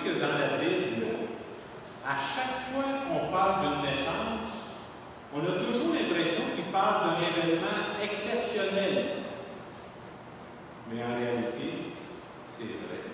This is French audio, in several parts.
que dans la Bible, à chaque fois qu'on parle d'une naissance, on a toujours l'impression qu'il parle d'un événement exceptionnel. Mais en réalité, c'est vrai.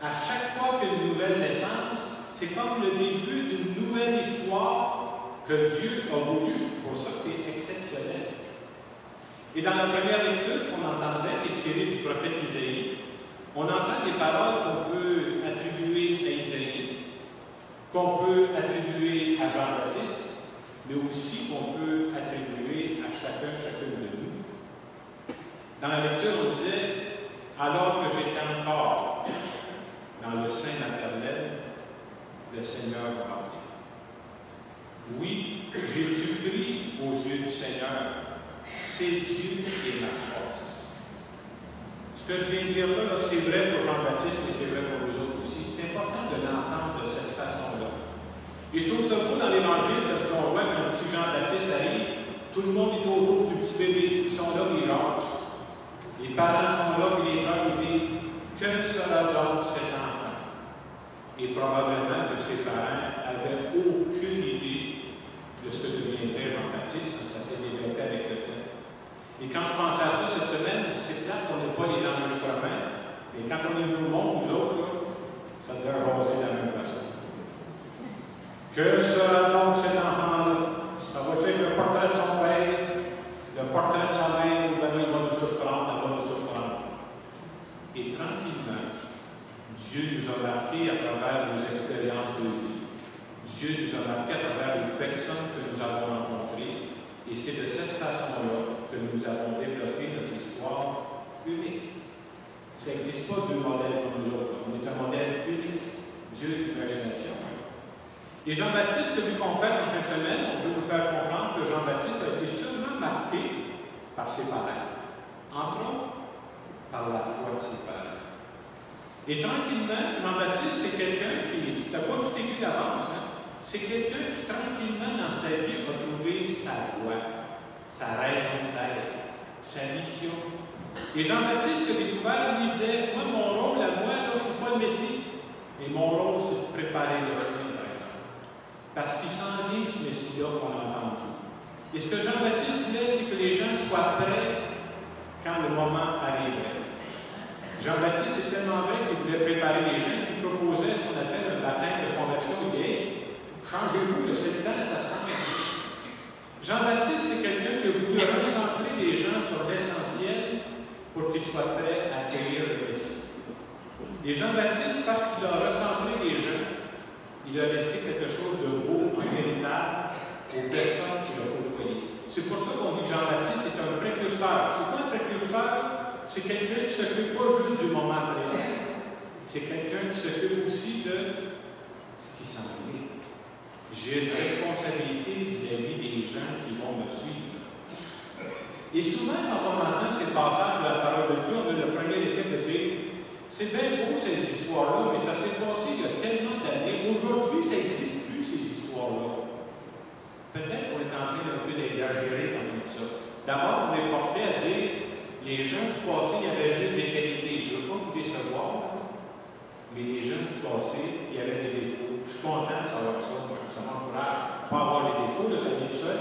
À chaque fois qu'une nouvelle naissance, c'est comme le début d'une nouvelle histoire que Dieu a voulu. C'est pour ça que c'est exceptionnel. Et dans la première lecture qu'on entendait, qui est tirée du prophète Isaïe, on entend des paroles qu'on peut attribuer à Isaïe, qu'on peut attribuer à Jean-Baptiste, mais aussi qu'on peut attribuer à chacune de nous. Dans la lecture, on disait « Alors que j'étais encore dans le sein maternel, le Seigneur m'a appris. » Oui, j'ai du prix aux yeux du Seigneur. C'est Dieu qui est ma force. Ce que je viens de dire là, c'est vrai pour Jean-Baptiste, mais c'est vrai pour nous autres aussi. C'est important de l'entendre de cette façon-là. Et je trouve ça beau dans l'Évangile parce qu'on voit qu'un petit Jean-Baptiste arrive, tout le monde est autour du petit bébé, ils sont là, ils rentrent. Les parents sont là, puis les parents disent « Que sera donc cet enfant? » Et probablement que ses parents n'avaient aucune idée de ce que deviendrait Jean-Baptiste. Ça s'est développé avec le temps. Et quand je pensais à ça cette semaine, c'est clair qu'on n'a pas les enregistrements. Et quand on est venu au monde, nous autres, là, ça devait jaser de la même façon. Que sera donc cet enfant-là? Ça va être le portrait de son père, le portrait de sa mère, ou bien il va nous surprendre, elle va nous surprendre. Et tranquillement, Dieu nous a marqués à travers nos expériences de vie. Dieu nous a marqués à travers les personnes que nous avons rencontrées. Et c'est de cette façon-là que nous avons développé notre histoire unique. Ça n'existe pas deux modèles comme nous autres. On est un modèle unique. Dieu est l'imagination. Et Jean-Baptiste, celui qu'on fait en fin de semaine, on veut nous faire comprendre que Jean-Baptiste a été seulement marqué par ses parents. Entre autres, par la foi de ses parents. Et tranquillement, Jean-Baptiste, c'est quelqu'un qui, c'était pas tout écrit d'avance, hein? C'est quelqu'un qui, tranquillement, dans sa vie, a trouvé sa voie, sa raison d'être, sa mission. Et Jean-Baptiste a découvert, lui, disait, moi, mon rôle à moi, là, je ne suis pas le Messie, mais mon rôle, c'est de préparer le chemin, par exemple. Parce qu'il s'en vient, ce Messie-là, qu'on a entendu. Et ce que Jean-Baptiste voulait, c'est que les gens soient prêts quand le moment arriverait. Jean-Baptiste, c'est tellement vrai qu'il voulait préparer les gens qu'il proposait ce qu'on appelle un baptême de conversion. Il dit, hey, changez-vous, c'est le temps, ça sent. Jean-Baptiste, c'est quelqu'un qui a voulu recentrer les gens sur l'essentiel pour qu'ils soient prêts à accueillir le Messie. Et Jean-Baptiste, parce qu'il a recentré les gens, il a laissé quelque chose de beau en héritage aux personnes qu'il a côtoyées. C'est pour ça qu'on dit que Jean-Baptiste est un précurseur. C'est quoi un précurseur? C'est quelqu'un qui ne s'occupe pas juste du moment présent. C'est quelqu'un qui s'occupe aussi de ce qui s'en vient. J'ai une responsabilité vis-à-vis des gens qui vont me suivre. Et souvent, quand on entend ces passages de la parole de Dieu, on a le premier effet de dire c'est bien beau ces histoires-là, mais ça s'est passé il y a tellement d'années. Aujourd'hui, ça n'existe plus, ces histoires-là. Peut-être qu'on est en train d'un peu d'exagérer quand on dit ça. D'abord, on est porté à dire les gens du passé, il y avait juste des qualités. Je ne veux pas vous décevoir, mais les gens du passé, il y avait des défauts. Je suis content de savoir ça. Ça m'encourage. Pas avoir des défauts, là, ça vient tout seul.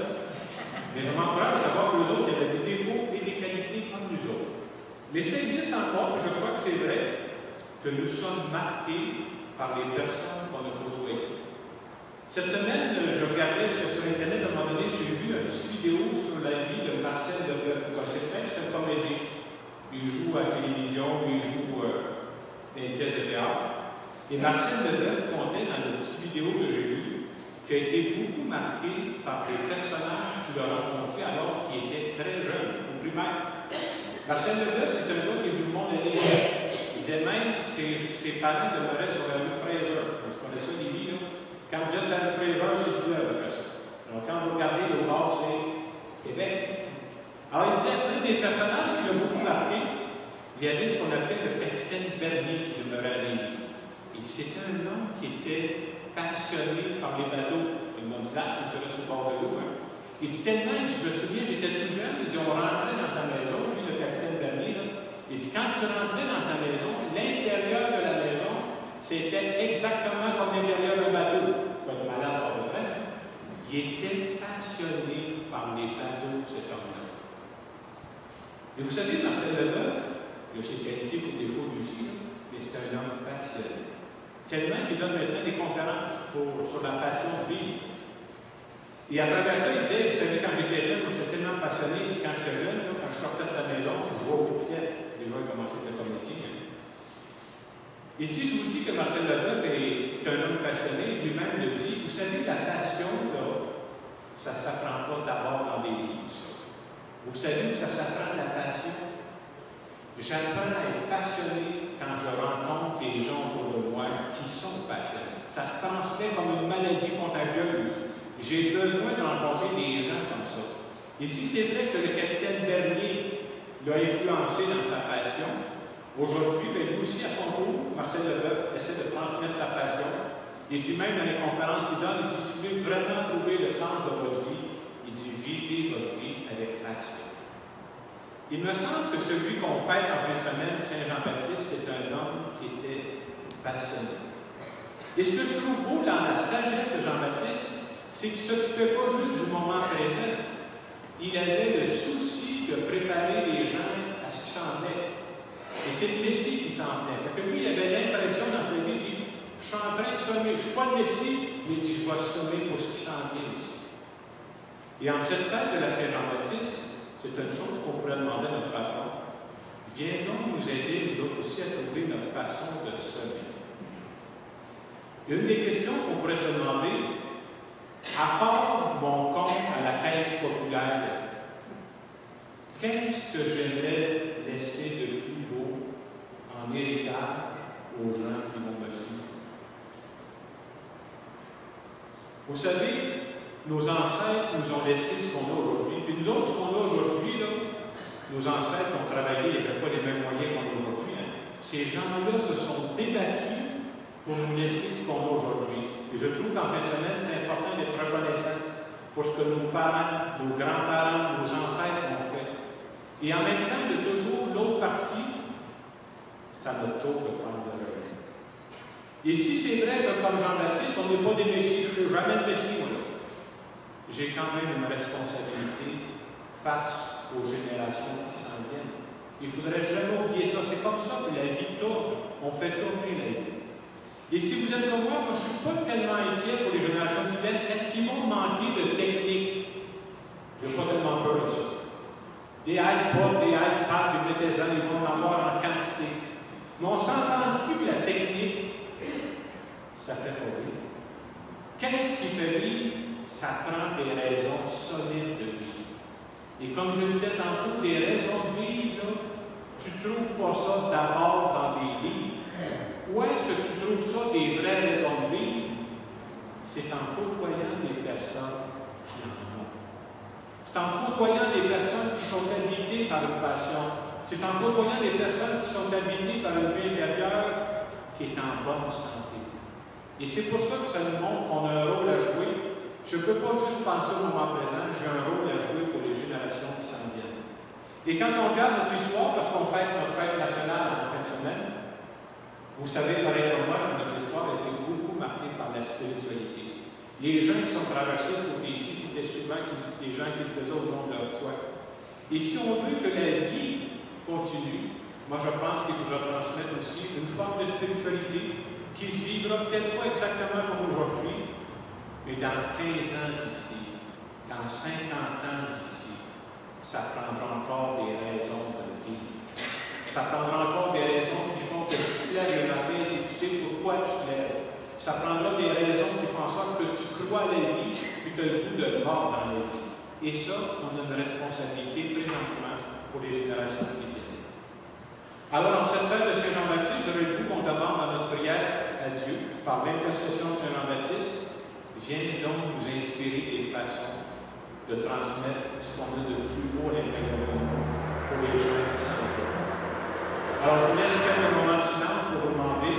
Mais ça m'encourage de savoir que les autres, il y avait des défauts et des qualités comme nous autres. Mais ça existe encore, je crois que c'est vrai, que nous sommes marqués par les personnes qu'on a côtoyées. Cette semaine, je regardais, j'étais sur Internet, à un moment donné, j'ai vu une petite vidéo sur la vie de Marcel Leboeuf. Vous connaissez peut-être, c'est un comédien. Il joue à la télévision, il joue dans une pièce de théâtre. Et Marcel Leboeuf contait dans une petite vidéo que j'ai vue, qui a été beaucoup marqué par des personnages qu'il a rencontrés alors qu'il était très jeune, au primaire. Marcel Leboeuf, c'est un gars qui est venu du monde aller. Il disait même que ses parents demeuraient sur la rue Fraser. Vous connaissez ça, les vies, là? Quand vous êtes à la Fraser, c'est du après ça. Donc, quand vous regardez le bord, c'est Québec. Alors, il disait, un des personnages qui l'a beaucoup marqué, il y avait ce qu'on appelait le capitaine Bernier qui demeurait à Lévis. Et c'était un homme qui était passionné par les bateaux. Une bonne place, qui tirait sur le bord de l'eau. Hein. Il dit tellement, je me souviens, j'étais tout jeune, il dit, on rentrait dans sa maison, lui, le capitaine Bernier, là, il dit, quand tu rentrais dans sa maison, l'intérieur de la maison, C'était exactement comme l'intérieur d'un bateau. Pas de malade, pas de vrai. Il était passionné par les bateaux, cet homme-là. Et vous savez, Marcel Leboeuf, il a ses qualités et ses défauts aussi, mais c'est un homme passionné. Tellement qu'il donne maintenant des conférences sur la passion de vivre. Et à travers ça, il disait, vous savez, quand j'étais jeune, moi j'étais tellement passionné, puis quand j'étais jeune, là, quand je sortais de la maison, je jouais au piquet. Déjà, il commençait le comédien. Et si je vous dis que Marcel Leboeuf est un homme passionné, lui-même le dit, vous savez, la passion, là, ça ne s'apprend pas d'abord dans des livres, ça. Vous savez où ça s'apprend, la passion? J'apprends à être passionné quand je rencontre les gens autour de moi qui sont passionnés. Ça se transmet comme une maladie contagieuse. J'ai besoin de rencontrer des gens comme ça. Et si c'est vrai que le capitaine Bernier l'a influencé dans sa passion, aujourd'hui, lui aussi, à son tour, Marcel Leboeuf essaie de transmettre sa passion. Il dit même dans les conférences qu'il donne, il dit, si vous voulez vraiment trouver le sens de votre vie, il dit, vivez votre vie avec passion. Il me semble que celui qu'on fête en fin de semaine, Saint-Jean-Baptiste, c'est un homme qui était passionné. Et ce que je trouve beau dans la sagesse de Jean-Baptiste, c'est qu'il ne s'occupait pas juste du moment présent. Il avait le souci de préparer les gens à ce qui s'en venait. Et c'est le Messie qui s'en venait. Fait que lui, il avait l'impression dans sa vie, il dit, je suis en train de sommer. Je ne suis pas le Messie, mais il dit, je dois sommer pour ce qui s'en vient aussi. Et en cette fête de la Saint-Jean-Baptiste, c'est une chose qu'on pourrait demander à notre patron. Viens donc nous aider, nous autres aussi, à trouver notre façon de semer. Une des questions qu'on pourrait se demander, à part mon compte à la caisse populaire, qu'est-ce que j'aimerais laisser de plus beau en héritage aux gens qui vont me suivre? Vous savez, nos ancêtres nous ont laissé ce qu'on a aujourd'hui. Puis nous autres, ce qu'on a aujourd'hui, nos ancêtres ont travaillé, ils n'avaient pas les mêmes moyens qu'on a aujourd'hui. Hein. Ces gens-là se sont débattus pour nous laisser ce qu'on a aujourd'hui. Et je trouve qu'en fin de semaine, c'est important d'être reconnaissant pour ce que nos parents, nos grands-parents, nos ancêtres ont fait. Et en même temps, il y a toujours l'autre partie, c'est à notre tour de prendre le relais. Et si c'est vrai que, comme Jean-Baptiste, on n'est pas des messies, je ne suis jamais le messie, moi, là. J'ai quand même une responsabilité face aux générations qui s'en viennent. Il ne faudrait jamais oublier ça. C'est comme ça que la vie tourne. On fait tourner la vie. Et si vous êtes comme moi, je ne suis pas tellement inquiet pour les générations qui viennent. Est-ce qu'ils vont manquer de technique? Je n'ai pas tellement peur de ça. Des iPods, des iPads, des méthaisans, ils vont en avoir en quantité. Mais on s'entend-tu que la technique, ça fait pas vivre? Qu'est-ce qui fait vivre? Ça prend des raisons solides de vivre. Et comme je le disais tantôt, des raisons de vivre, là, tu ne trouves pas ça d'abord dans des livres. Où est-ce que tu trouves ça, des vraies raisons de vivre? C'est en côtoyant des personnes qui en ont. C'est en côtoyant des personnes qui sont habitées par une passion. C'est en côtoyant des personnes qui sont habitées par une vie intérieure qui est en bonne santé. Et c'est pour ça que ça nous montre qu'on a un rôle à jouer. Je ne peux pas juste penser au moment présent, j'ai un rôle à jouer pour les générations qui s'en viennent. Et quand on regarde notre histoire, parce qu'on fête notre fête nationale en fin de semaine, vous savez, pareil comme moi, que notre histoire a été beaucoup marquée par la spiritualité. Les gens qui sont traversés ce côté ici, c'était souvent des gens qui le faisaient au nom de leur foi. Et si on veut que la vie continue, moi je pense qu'il faudra transmettre aussi une forme de spiritualité qui se vivra peut-être pas exactement comme aujourd'hui, mais dans 15 ans d'ici, dans 50 ans d'ici, ça prendra encore des raisons de vivre. Ça prendra encore des raisons qui font que tu te lèves le matin et tu sais pourquoi tu te lèves. Ça prendra des raisons qui font en sorte que tu crois à la vie et que tu as le goût de mort dans la vie. Et ça, on a une responsabilité présentement pour les générations qui viennent. Alors, en cette fête de Saint-Jean-Baptiste, j'aurais le goût qu'on demande dans notre prière à Dieu, par l'intercession de Saint-Jean-Baptiste, viens donc nous inspirer des façons de transmettre ce qu'on a de plus beau à l'intérieur de nous pour les gens qui s'en viennent. Alors, je vous laisse quelques moments de silence pour vous demander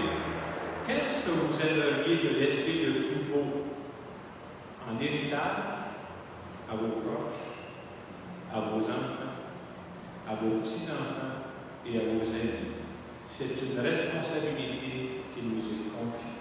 qu'est-ce que vous aimeriez de laisser de plus beau en héritage à vos proches, à vos enfants, à vos petits-enfants et à vos amis. C'est une responsabilité qui nous est confié.